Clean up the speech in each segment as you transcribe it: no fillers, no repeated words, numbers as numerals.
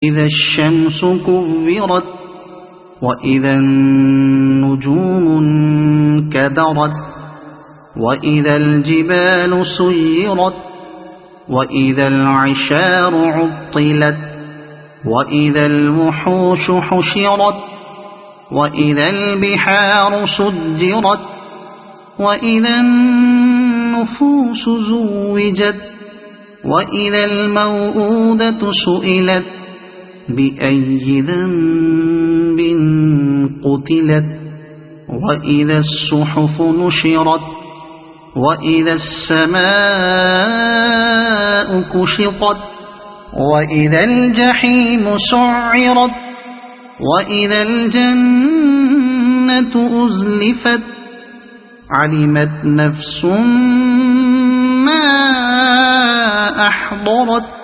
إذا الشمس كورت وإذا النجوم انكدرت وإذا الجبال سيرت وإذا العشار عطلت وإذا الوحوش حشرت وإذا البحار سجرت وإذا النفوس زوجت وإذا الموءودة سئلت بأي ذنب قتلت وإذا الصحف نشرت وإذا السماء كشطت وإذا الجحيم سعرت وإذا الجنة أزلفت علمت نفس ما أحضرت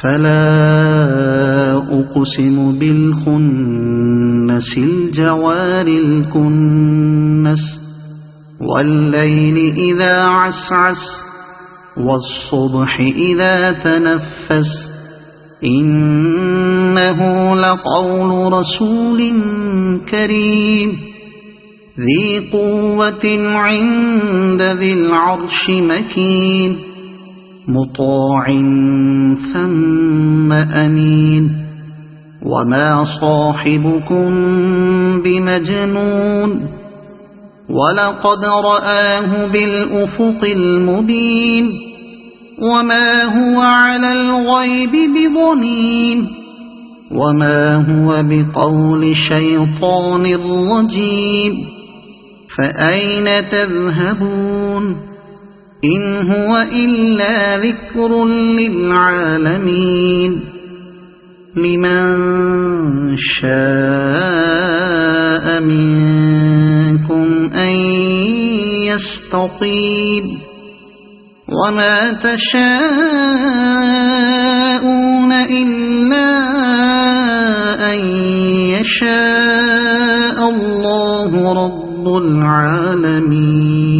فلا أقسم بالخنس الجوار الكنس والليل إذا عسعس والصبح إذا تنفس إنه لقول رسول كريم ذي قوة عند ذي العرش مكين مطاع ثم أمين وما صاحبكم بمجنون ولقد رآه بالأفق المبين وما هو على الغيب بضنين وما هو بقول شيطان رجيم فأين تذهبون إن هو إلا ذكر للعالمين لمن شاء منكم أن يستقيم وما تشاءون إلا أن يشاء الله رب العالمين.